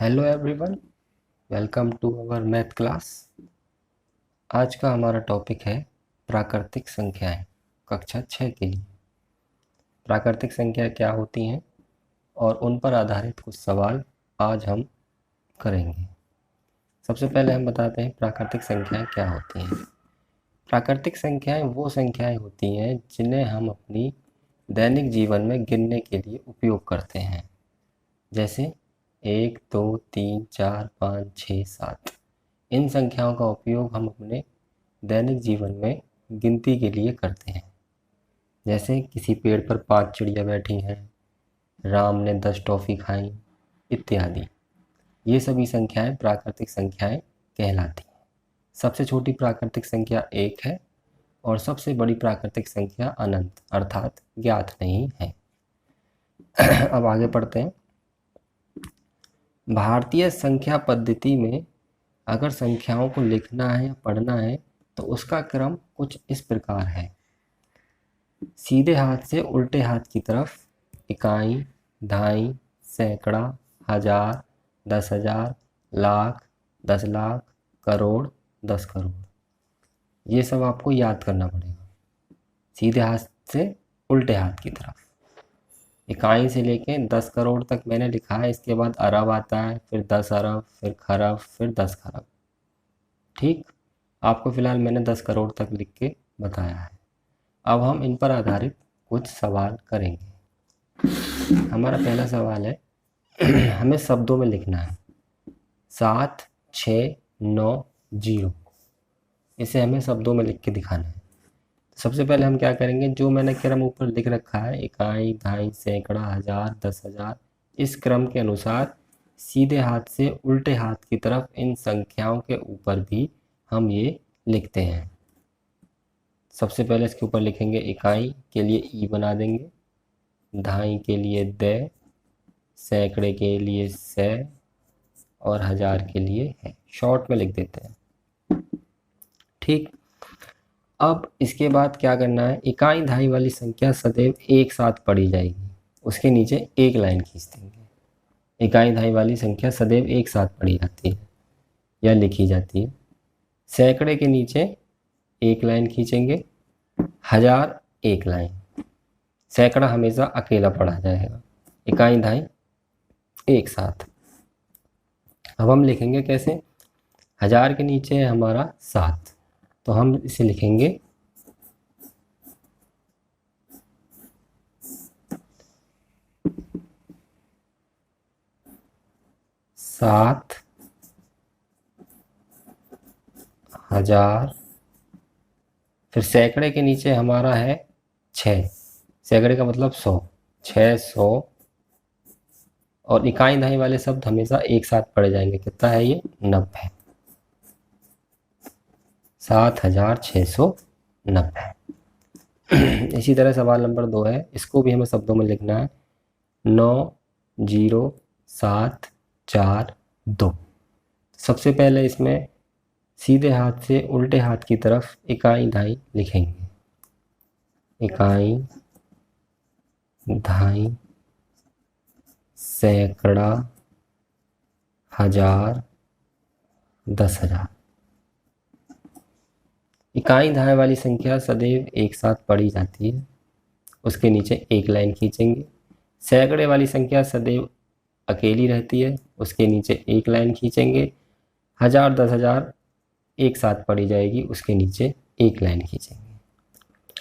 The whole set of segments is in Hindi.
Hello everyone, welcome to our math class. आज का हमारा टॉपिक है प्राकृतिक संख्याएं, कक्षा 6 के लिए। प्राकृतिक संख्या क्या होती हैं और उन पर आधारित कुछ सवाल आज हम करेंगे। सबसे पहले हम बताते हैं प्राकृतिक संख्याएं क्या होती हैं। प्राकृतिक संख्याएं वो संख्याएं होती हैं जिन्हें हम अपनी दैनिक जीवन में गिनने के लिए उपयोग करते हैं, जैसे 1, 2, 3, 4, 5, 6, 7। इन संख्याओं का उपयोग हम अपने दैनिक जीवन में गिनती के लिए करते हैं, जैसे किसी पेड़ पर 5 चिड़िया बैठी हैं, राम ने 10 टॉफ़ी खाई इत्यादि। ये सभी संख्याएं प्राकृतिक संख्याएं कहलाती हैं। सबसे छोटी प्राकृतिक संख्या 1 है और सबसे बड़ी प्राकृतिक संख्या अनंत अर्थात ज्ञात नहीं है। अब आगे पढ़ते हैं। भारतीय संख्या पद्धति में अगर संख्याओं को लिखना है या पढ़ना है तो उसका क्रम कुछ इस प्रकार है। सीधे हाथ से उल्टे हाथ की तरफ इकाई, दहाई, सैकड़ा, हजार, 10,000, लाख, 10 लाख, करोड़, 10 करोड़। ये सब आपको याद करना पड़ेगा। सीधे हाथ से उल्टे हाथ की तरफ इकाई से लेके 10 करोड़ तक मैंने लिखा है। इसके बाद अरब आता है, फिर 10 अरब, फिर खरब, फिर 10 खरब। ठीक, आपको फिलहाल मैंने 10 करोड़ तक लिख के बताया है। अब हम इन पर आधारित कुछ सवाल करेंगे। हमारा पहला सवाल है हमें शब्दों में लिखना है 7, 6, 9, 0। इसे हमें शब्दों में लिख के दिखाना है। सबसे पहले हम क्या करेंगे, जो मैंने क्रम ऊपर लिख रखा है इकाई, दहाई, सैकड़ा, हजार, 10,000, इस क्रम के अनुसार सीधे हाथ से उल्टे हाथ की तरफ इन संख्याओं के ऊपर भी हम ये लिखते हैं। सबसे पहले इसके ऊपर लिखेंगे इकाई के लिए ई बना देंगे, दहाई के लिए द, सैकड़े के लिए से और हजार के लिए है। शॉर्ट में लिख देते हैं। ठीक, अब इसके बाद क्या करना है, इकाई दहाई वाली संख्या सदैव एक साथ पढ़ी जाएगी। उसके नीचे एक लाइन खींच देंगे। इकाई दहाई वाली संख्या सदैव एक साथ पढ़ी जाती है या लिखी जाती है। सैकड़े के नीचे एक लाइन खींचेंगे, हजार एक लाइन। सैकड़ा हमेशा अकेला पढ़ा जाएगा, इकाई दहाई एक साथ। अब हम लिखेंगे कैसे, हजार के नीचे है हमारा 7, तो हम इसे लिखेंगे 7,000। फिर सैकड़े के नीचे हमारा है 6, सैकड़े का मतलब 100, 600। और इकाई दहाई वाले शब्द हमेशा एक साथ पढ़े जाएंगे। कितना है ये, 90। 7,690। इसी तरह सवाल नंबर 2 है, इसको भी हमें शब्दों में लिखना है 9,0,7,4,2। सबसे पहले इसमें सीधे हाथ से उल्टे हाथ की तरफ इकाई दहाई लिखेंगे। इकाई, दहाई, सैकड़ा, हजार, 10,000। इकाई दहाई वाली संख्या सदैव एक साथ पढ़ी जाती है, उसके नीचे एक लाइन खींचेंगे। सैकड़े वाली संख्या सदैव अकेली रहती है, उसके नीचे एक लाइन खींचेंगे। हजार, 10,000 एक साथ पढ़ी जाएगी, उसके नीचे एक लाइन खींचेंगे।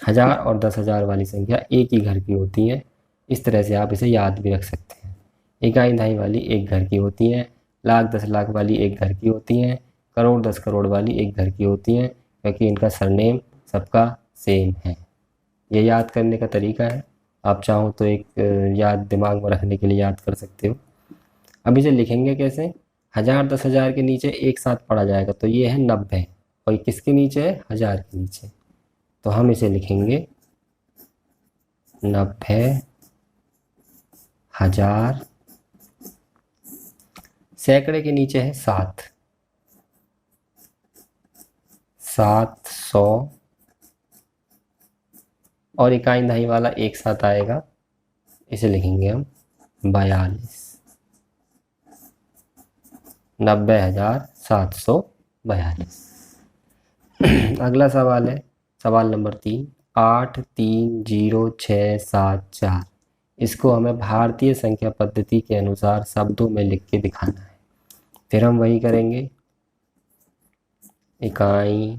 हजार और 10,000 वाली संख्या एक ही घर की होती है। इस तरह से आप इसे याद भी रख सकते हैं। इकाई दहाई वाली एक घर की होती हैं, लाख 10 लाख वाली एक घर की होती हैं, करोड़ 10 करोड़ वाली एक घर की होती हैं, क्योंकि इनका सरनेम सबका सेम है। ये याद करने का तरीका है। आप चाहो तो एक याद दिमाग में रखने के लिए याद कर सकते हो। अब इसे लिखेंगे कैसे, हजार 10,000 के नीचे एक साथ पढ़ा जाएगा, तो ये है 90। और ये किसके नीचे है, हजार के नीचे, तो हम इसे लिखेंगे 90,000। सैकड़े के नीचे है 7, 700। और इकाई दहाई वाला एक साथ आएगा, इसे लिखेंगे हम 42। 90,742। अगला सवाल है सवाल नंबर 3, 830,674। इसको हमें भारतीय संख्या पद्धति के अनुसार शब्दों में लिख के दिखाना है। फिर हम वही करेंगे, इकाई,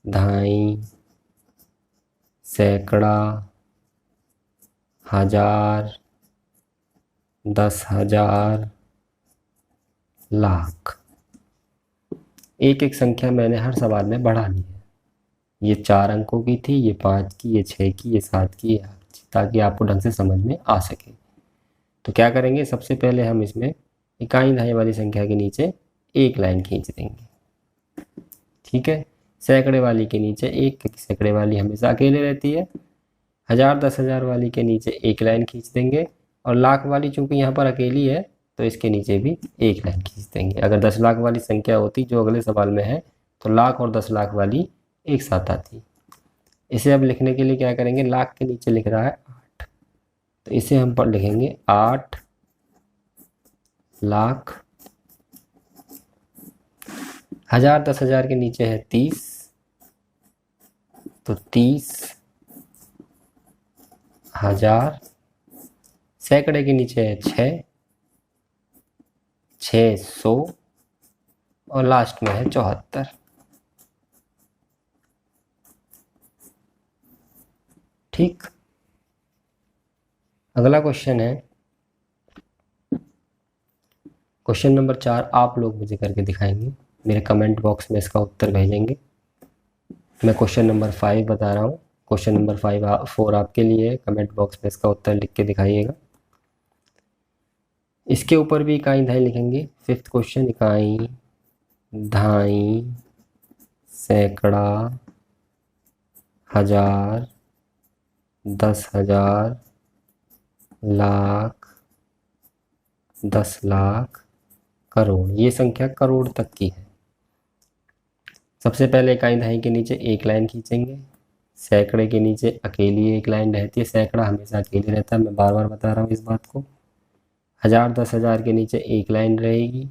दहाई, सैकड़ा, हजार, 10,000, लाख। एक एक संख्या मैंने हर सवाल में बढ़ा ली है। ये 4 अंकों की थी, ये 5 की, ये 6 की, ये 7 की, ये 8 की, ताकि आपको ढंग से समझ में आ सके। तो क्या करेंगे, सबसे पहले हम इसमें इकाई दहाई वाली संख्या के नीचे एक लाइन खींच देंगे, ठीक है। सैकड़े वाली के नीचे एक, क्योंकि सैकड़े वाली हमेशा अकेले रहती है। हजार 10,000 वाली के नीचे एक लाइन खींच देंगे, और लाख वाली चूंकि यहाँ पर अकेली है तो इसके नीचे भी एक लाइन खींच देंगे। अगर 10 लाख वाली संख्या होती जो अगले सवाल में है तो लाख और 10 लाख वाली एक साथ आती। इसे अब लिखने के लिए क्या करेंगे, लाख के नीचे लिख रहा है 8, तो इसे हम पर लिखेंगे 8 लाख। हजार 10,000 के नीचे है 30, तो 30,000। सैकड़े के नीचे है 600, और लास्ट में है 74। ठीक। अगला क्वेश्चन है क्वेश्चन नंबर 4। आप लोग मुझे करके दिखाएंगे, मेरे कमेंट बॉक्स में इसका उत्तर भेजेंगे। मैं क्वेश्चन नंबर 5 बता रहा हूँ। क्वेश्चन नंबर 4 आपके लिए, कमेंट बॉक्स में इसका उत्तर लिख के दिखाइएगा। इसके ऊपर भी इकाई दहाई लिखेंगे। 5th क्वेश्चन, इकाई, दहाई, सैकड़ा, हजार, 10,000, लाख, 10 लाख, करोड़। ये संख्या करोड़ तक की है। सबसे पहले इकाई दहाई के नीचे एक लाइन खींचेंगे। सैकड़े के नीचे अकेली एक लाइन रहती है, सैकड़ा हमेशा अकेले रहता है, मैं बार बार बता रहा हूँ इस बात को। हजार 10,000 के नीचे एक लाइन रहेगी,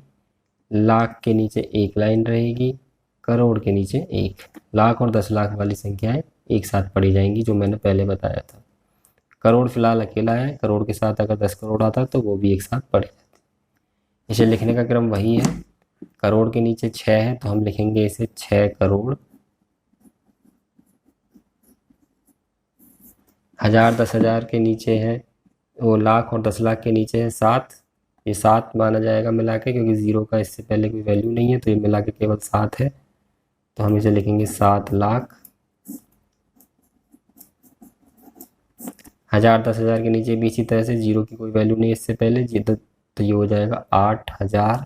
लाख के नीचे एक लाइन रहेगी, करोड़ के नीचे एक। लाख और 10 लाख वाली संख्याएं एक साथ पढ़ी जाएंगी, जो मैंने पहले बताया था। करोड़ फिलहाल अकेला है, करोड़ के साथ अगर 10 करोड़ आता तो वो भी एक साथ पढ़े जाते। इसे लिखने का क्रम वही है। करोड़ के नीचे 6 है तो हम लिखेंगे इसे 6 करोड़। हजार 10,000 के नीचे है, वो लाख और 10 लाख के नीचे है 7। ये 7 माना जाएगा मिला के, क्योंकि 0 का इससे पहले कोई वैल्यू नहीं है, तो ये मिला के केवल 7 है, तो हम इसे लिखेंगे 7 लाख। हजार 10,000 के नीचे भी इसी तरह से 0 की कोई वैल्यू नहीं है इससे पहले, तो ये हो जाएगा 8,000।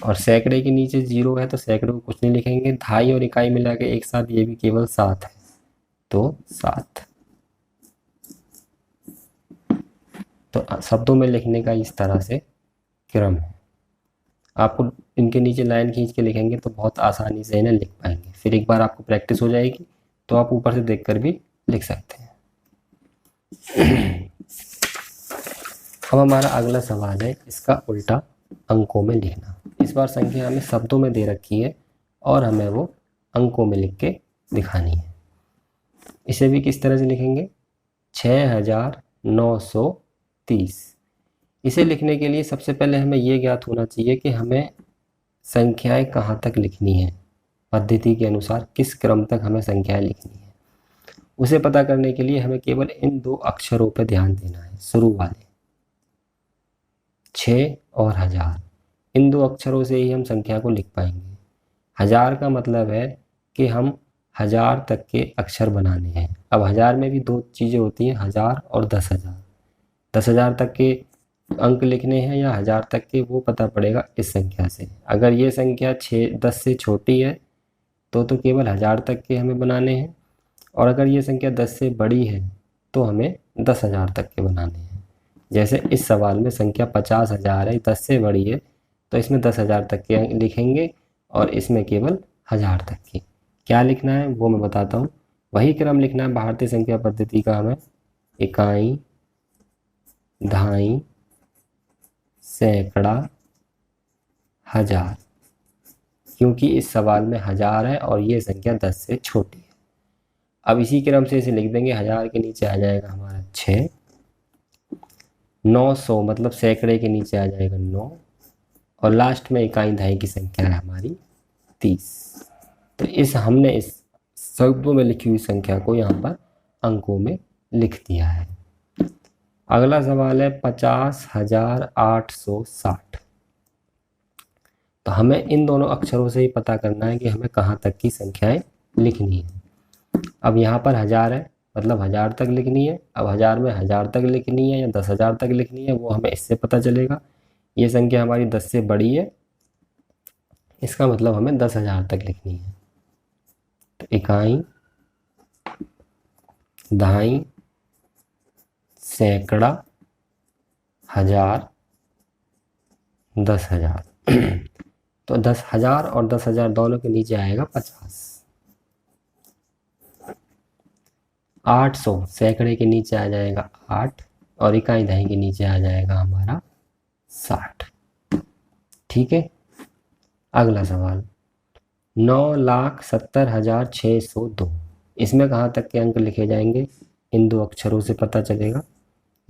और सैकड़े के नीचे 0 है तो सैकड़े को कुछ नहीं लिखेंगे। दहाई और इकाई मिला के एक साथ ये भी केवल 7 है, तो 7। तो शब्दों में लिखने का इस तरह से क्रम है। आपको इनके नीचे लाइन खींच के लिखेंगे तो बहुत आसानी से इन्हें लिख पाएंगे। फिर एक बार आपको प्रैक्टिस हो जाएगी तो आप ऊपर से देखकर भी लिख सकते हैं। अब हमारा अगला सवाल है इसका उल्टा अंकों में लिखना। इस बार संख्या हमें शब्दों में दे रखी है और हमें वो अंकों में लिख के दिखानी है। इसे भी किस तरह से लिखेंगे, 6,930। इसे लिखने के लिए सबसे पहले हमें ये ज्ञात होना चाहिए कि हमें संख्याएं कहाँ तक लिखनी है, पद्धति के अनुसार किस क्रम तक हमें संख्याएं लिखनी है। उसे पता करने के लिए हमें केवल इन 2 अक्षरों पर ध्यान देना है, शुरू वाले 6 और हजार। इन 2 अक्षरों से ही हम संख्या को लिख पाएंगे। हजार का मतलब है कि हम हजार तक के अक्षर बनाने हैं। अब हजार में भी 2 चीज़ें होती हैं, हजार और 10,000। 10,000 तक के अंक लिखने हैं या हजार तक के, वो पता पड़ेगा इस संख्या से। अगर ये संख्या 10 से छोटी है तो केवल हजार तक के हमें बनाने हैं, और अगर ये संख्या 10 से बड़ी है तो हमें 10,000 तक के बनाने हैं। जैसे इस सवाल में संख्या 50,000 है, 10 से बड़ी है, तो इसमें 10,000 तक के लिखेंगे और इसमें केवल हजार तक के। क्या लिखना है वो मैं बताता हूँ। वही क्रम लिखना है भारतीय संख्या पद्धति का हमें। इकाई, दहाई, सैकड़ा, हजार। क्योंकि इस सवाल में हजार है और ये संख्या 10 से छोटी है। अब इसी क्रम से इसे लिख देंगे। हजार के नीचे आ जाएगा हमारा 6, 900 मतलब सैकड़े के नीचे आ जाएगा 9, और लास्ट में इकाई दहाई की संख्या है हमारी 30। तो हमने इस शब्दों में लिखी हुई संख्या को यहाँ पर अंकों में लिख दिया है। अगला सवाल है 50,860। तो हमें इन दोनों अक्षरों से ही पता करना है कि हमें कहाँ तक की संख्याएं लिखनी है। अब यहाँ पर हजार है मतलब हजार तक लिखनी है। अब हजार में हजार तक लिखनी है या 10,000 तक लिखनी है वो हमें इससे पता चलेगा। ये संख्या हमारी 10 से बड़ी है, इसका मतलब हमें 10,000 तक लिखनी है। तो इकाई, दहाई, सैकड़ा, हजार, 10,000। तो 10,000 और 10,000 दोनों के नीचे आएगा 50। 800 सैकड़े के नीचे आ जाएगा 8, और इकाई दहाई के नीचे आ जाएगा हमारा 60। ठीक है। अगला सवाल 9,70,602। इसमें कहाँ तक के अंक लिखे जाएंगे? इन दो अक्षरों से पता चलेगा।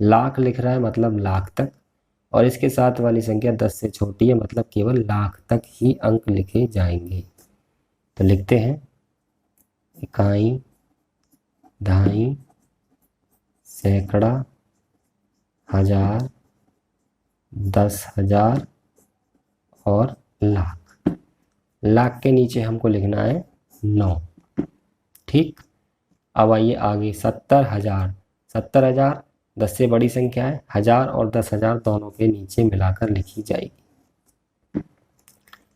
लाख लिख रहा है मतलब लाख तक, और इसके साथ वाली संख्या 10 से छोटी है मतलब केवल लाख तक ही अंक लिखे जाएंगे। तो लिखते हैं इकाई, दहाई, सैकड़ा, हजार, 10,000 और लाख। लाख के नीचे हमको लिखना है 9। ठीक। अब आइए आगे 70,000। 70,000 10 से बड़ी संख्या है, हजार और 10,000 दोनों के नीचे मिलाकर लिखी जाएगी।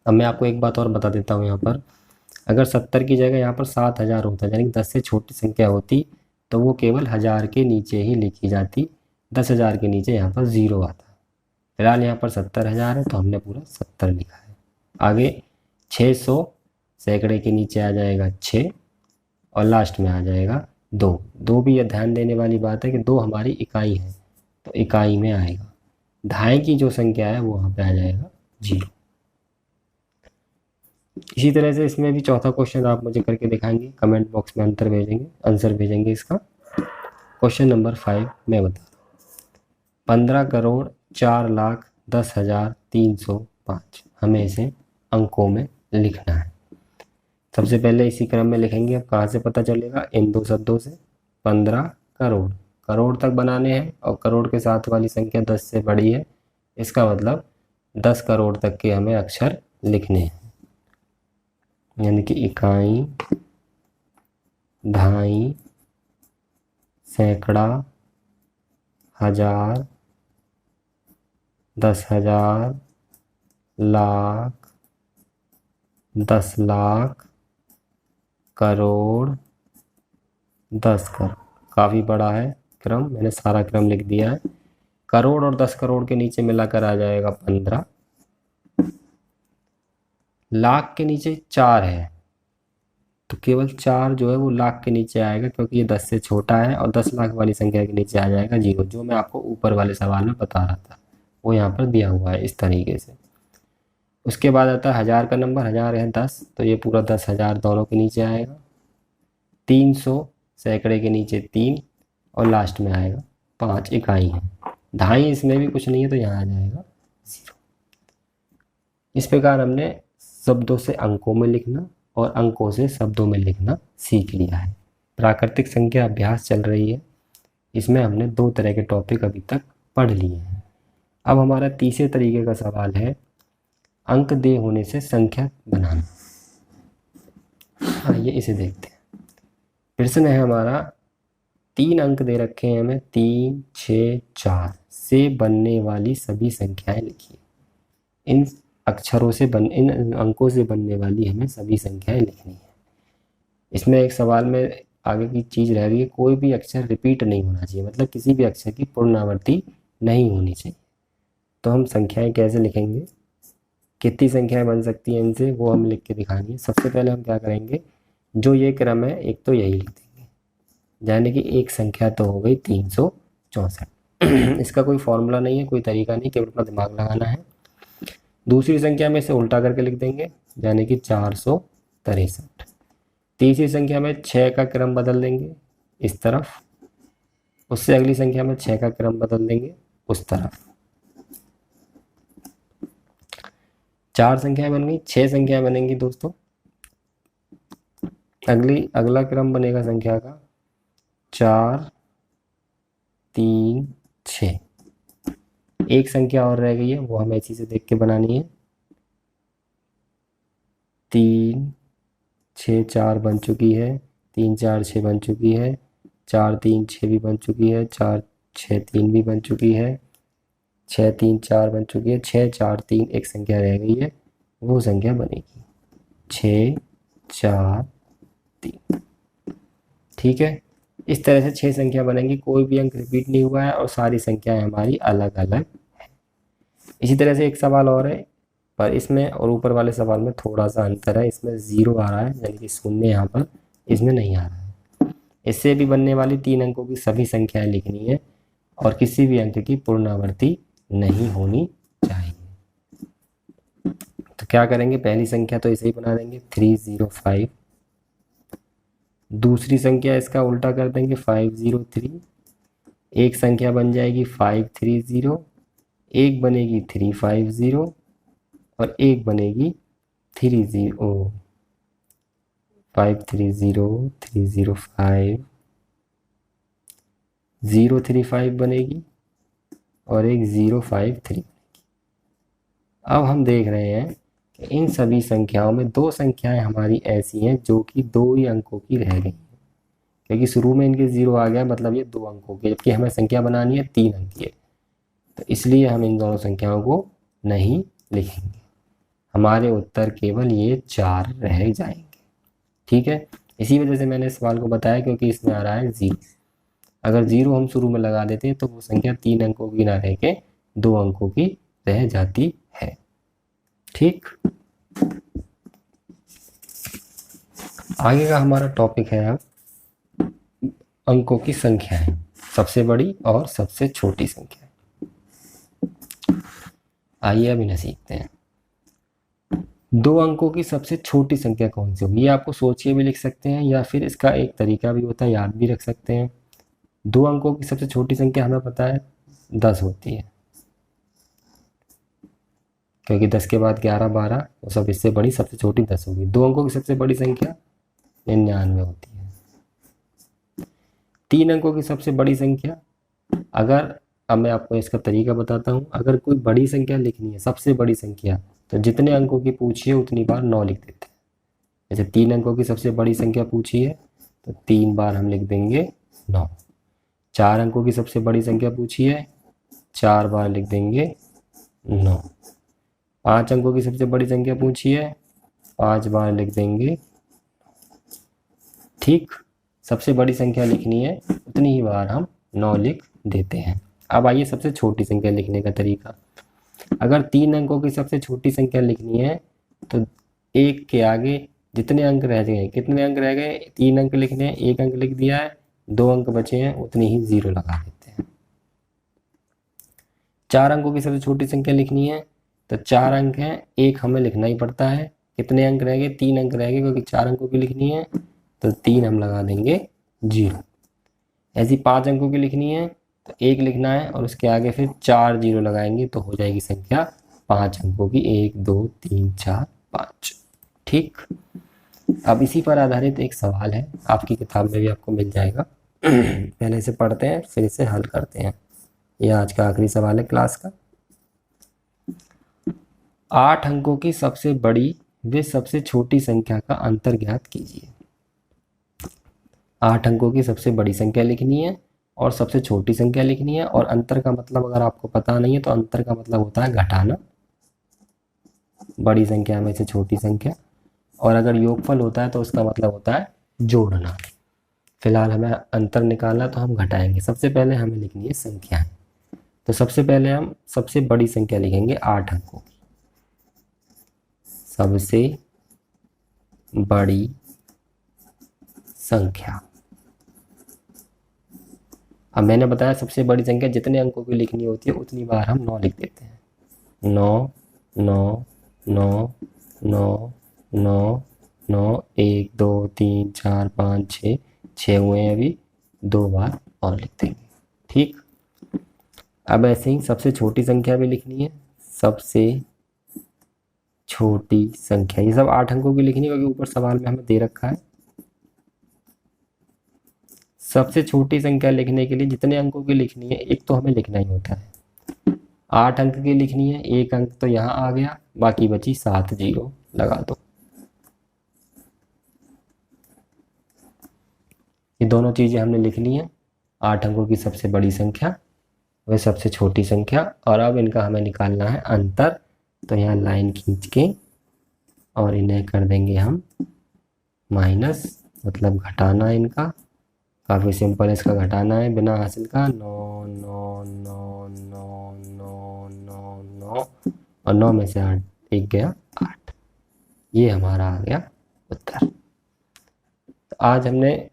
अब मैं आपको एक बात और बता देता हूँ। यहाँ पर अगर 70 की जगह यहाँ पर 7,000 होता, यानी 10 से छोटी संख्या होती, तो वो केवल हजार के नीचे ही लिखी जाती। 10,000 के नीचे यहाँ पर 0 आता। फिलहाल यहाँ पर 70,000 है तो हमने पूरा 70 लिखा है। आगे 600 सैकड़े के नीचे आ जाएगा 6, और लास्ट में आ जाएगा 2। 2 भी यह ध्यान देने वाली बात है कि 2 हमारी इकाई है तो इकाई में आएगा। दहाई की जो संख्या है वो वहाँ पे आ जाएगा 0। इसी तरह से इसमें भी चौथा क्वेश्चन आप मुझे करके दिखाएंगे, कमेंट बॉक्स में आंसर भेजेंगे इसका। क्वेश्चन नंबर 5 मैं बता रहा हूँ। 15,04,10,305 हमें इसे अंकों में लिखना है। सबसे पहले इसी क्रम में लिखेंगे। अब कहाँ से पता चलेगा? इन दो शब्दों से। 15 करोड़, करोड़ तक बनाने हैं और करोड़ के साथ वाली संख्या 10 से बड़ी है, इसका मतलब 10 करोड़ तक के हमें अक्षर लिखने हैं। यानी कि इकाई, दहाई, सैकड़ा, हजार, 10,000, लाख, 10 लाख, करोड़, 10 करोड़। काफ़ी बड़ा है क्रम, मैंने सारा क्रम लिख दिया है। करोड़ और 10 करोड़ के नीचे मिलाकर आ जाएगा 15। लाख के नीचे 4 है तो केवल 4 जो है वो लाख के नीचे आएगा, क्योंकि ये 10 से छोटा है, और 10 लाख वाली संख्या के नीचे आ जाएगा 0, जो मैं आपको ऊपर वाले सवाल में बता रहा था वो यहाँ पर दिया हुआ है इस तरीके से। उसके बाद आता है हजार का नंबर। हजार है 10 तो ये पूरा 10,000 दोनों के नीचे आएगा। 300 सैकड़े के नीचे 3, और लास्ट में आएगा 5 इकाई है। दहाई इसमें भी कुछ नहीं है तो यहाँ आ जाएगा 0। इस प्रकार हमने शब्दों से अंकों में लिखना और अंकों से शब्दों में लिखना सीख लिया है। प्राकृतिक संख्या अभ्यास चल रही है, इसमें हमने 2 तरह के टॉपिक अभी तक पढ़ लिए हैं। अब हमारा तीसरे तरीके का सवाल है अंक दे होने से संख्या बनाना। आइए इसे देखते हैं। प्रश्न है हमारा 3 अंक दे रखे हैं हमें, 3, 6, 4 से बनने वाली सभी संख्याएं लिखिए। इन अंकों से बनने वाली हमें सभी संख्याएं लिखनी है। इसमें एक सवाल में आगे की चीज़ रह गई, कोई भी अक्षर रिपीट नहीं होना चाहिए, मतलब किसी भी अक्षर की पुनरावृत्ति नहीं होनी चाहिए। तो हम संख्याएं कैसे लिखेंगे, कितनी संख्याएं बन सकती हैं इनसे, वो हम लिख के दिखाएंगे। सबसे पहले हम क्या करेंगे, जो ये क्रम है एक तो यही लिख देंगे, यानी कि एक संख्या तो हो गई 364। इसका कोई फॉर्मूला नहीं है, कोई तरीका नहीं, केवल अपना दिमाग लगाना है। दूसरी संख्या में इसे उल्टा करके लिख देंगे, यानी कि 463। तीसरी संख्या में 6 का क्रम बदल देंगे इस तरफ, उससे अगली संख्या में 6 का क्रम बदल देंगे उस तरफ। 4 संख्याएं बन गई, 6 संख्याएं बनेंगी दोस्तों। अगला क्रम बनेगा संख्या का 4 3 6। एक संख्या और रह गई है, वो हमें इसी से देख के बनानी है। 3 6 4 बन चुकी है, 3 4 6 बन चुकी है, 4 3 6 भी बन चुकी है, 4 6 3 भी बन चुकी है, 6 3 4 बन चुकी है, 6 4 3 एक संख्या रह गई है, वो संख्या बनेगी 6 4 3। ठीक है, इस तरह से 6 संख्या बनेंगी, कोई भी अंक रिपीट नहीं हुआ है और सारी संख्याएं हमारी अलग अलग है। इसी तरह से एक सवाल और है, पर इसमें और ऊपर वाले सवाल में थोड़ा सा अंतर है। इसमें 0 आ रहा है, यानी कि शून्य यहाँ पर, इसमें नहीं आ रहा है। इससे भी बनने वाली 3 अंकों की सभी संख्याएं लिखनी है और किसी भी अंक की पुनरावृत्ति नहीं होनी चाहिए। तो क्या करेंगे, पहली संख्या तो इसे ही बना देंगे 305। दूसरी संख्या इसका उल्टा कर देंगे 503। एक संख्या बन जाएगी 530, एक बनेगी 350 और एक बनेगी 30 530 305 035 बनेगी और एक 053। अब हम देख रहे हैं कि इन सभी संख्याओं में 2 संख्याएं हमारी ऐसी हैं जो कि 2 ही अंकों की रह गई हैं, क्योंकि शुरू में इनके 0 आ गया, मतलब ये 2 अंकों की, जबकि हमें संख्या बनानी है 3 अंक की है। तो इसलिए हम इन दोनों संख्याओं को नहीं लिखेंगे, हमारे उत्तर केवल ये 4 रह जाएंगे। ठीक है, इसी वजह से मैंने इस सवाल को बताया, क्योंकि इसमें आ रहा है 0। अगर 0 हम शुरू में लगा देते तो वो संख्या 3 अंकों की ना रह के 2 अंकों की रह जाती है। ठीक, आगे का हमारा टॉपिक है अब अंकों की संख्याएं, सबसे बड़ी और सबसे छोटी संख्या। आइए अब इन्हें सीखते हैं। 2 अंकों की सबसे छोटी संख्या कौन सी होगी, ये आपको सोच के भी लिख सकते हैं या फिर इसका एक तरीका भी होता है, याद भी रख सकते हैं। 2 अंकों की सबसे छोटी संख्या हमें पता है 10 होती है, क्योंकि 10 के बाद 11 12 वो सब, इससे बड़ी सबसे छोटी 10 होगी। 2 अंकों की सबसे बड़ी संख्या 99 होती है। 3 अंकों की सबसे बड़ी संख्या, अगर अब मैं आपको इसका तरीका बताता हूँ। अगर कोई बड़ी संख्या लिखनी है, सबसे बड़ी संख्या, तो जितने अंकों की पूछी है उतनी बार 9 लिख देते हैं। जैसे 3 अंकों की सबसे बड़ी संख्या पूछी है तो 3 बार हम लिख देंगे 9। 4 अंकों की सबसे बड़ी संख्या पूछी है, 4 बार लिख देंगे 9। 5 अंकों की सबसे बड़ी संख्या पूछी है, 5 बार लिख देंगे। ठीक, सबसे बड़ी संख्या लिखनी है उतनी ही बार हम 9 लिख देते हैं। अब आइए सबसे छोटी संख्या लिखने का तरीका। अगर 3 अंकों की सबसे छोटी संख्या लिखनी है तो 1 के आगे जितने अंक रह गए, कितने अंक रह गए, 3 अंक लिखने हैं, 1 अंक लिख दिया है, 2 अंक बचे हैं, उतनी ही 0 लगा देते हैं। 4 अंकों की सबसे छोटी संख्या लिखनी है तो 4 अंक हैं, 1 हमें लिखना ही पड़ता है। कितने अंक रह गए, 3 अंक रह गए, क्योंकि 4 अंकों की लिखनी है तो 3 हम लगा देंगे 0। ऐसी 5 अंकों की लिखनी है तो 1 लिखना है और उसके आगे फिर 4 0 लगाएंगे तो हो जाएगी संख्या 5 अंकों की, 1 2 3 4 5। ठीक, अब इसी पर आधारित एक सवाल है, आपकी किताब में भी आपको मिल जाएगा। पहले इसे पढ़ते हैं फिर इसे हल करते हैं। यह आज का आखिरी सवाल है क्लास का। 8 अंकों की सबसे बड़ी व सबसे छोटी संख्या का अंतर ज्ञात कीजिए। 8 अंकों की सबसे बड़ी संख्या लिखनी है और सबसे छोटी संख्या लिखनी है, और अंतर का मतलब अगर आपको पता नहीं है तो अंतर का मतलब होता है घटाना, बड़ी संख्या में से छोटी संख्या, और अगर योगफल होता है तो उसका मतलब होता है जोड़ना। फिलहाल हमें अंतर निकालना तो हम घटाएंगे। सबसे पहले हमें लिखनी है संख्याएं, तो सबसे पहले हम सबसे बड़ी संख्या लिखेंगे 8 अंकों की। सबसे बड़ी संख्या अब मैंने बताया सबसे बड़ी संख्या जितने अंकों की लिखनी होती है उतनी बार हम 9 लिख देते हैं। 9 9 9 9 9 9, 1 2 3 4 5 6 हुए हैं अभी, 2 बार और लिख देंगे। ठीक, अब ऐसे ही सबसे छोटी संख्या भी लिखनी है। सबसे छोटी संख्या, ये सब 8 अंकों की लिखनी है क्योंकि ऊपर सवाल में हमें दे रखा है। सबसे छोटी संख्या लिखने के लिए जितने अंकों की लिखनी है एक तो हमें लिखना ही होता है। 8 अंक की लिखनी है, एक अंक तो यहाँ आ गया, बाकी बची 7 जीरो लगा दो। ये दोनों चीज़ें हमने लिखनी है। 8 अंकों की सबसे बड़ी संख्या, वह सबसे छोटी संख्या, और अब इनका हमें निकालना है अंतर। तो यहाँ लाइन खींच के और इन्हें कर देंगे हम माइनस, मतलब घटाना इनका। काफ़ी सिंपल, इसका घटाना है बिना हासिल का। 9 9 9 9 9 9 9 और 9 में से 8 एक गया 8। ये हमारा आ गया उत्तर। तो आज हमने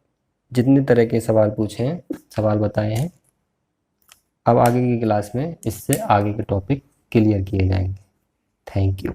जितने तरह के सवाल पूछे हैं, सवाल बताए हैं, अब आगे की क्लास में इससे आगे के टॉपिक क्लियर किए जाएंगे। Thank you.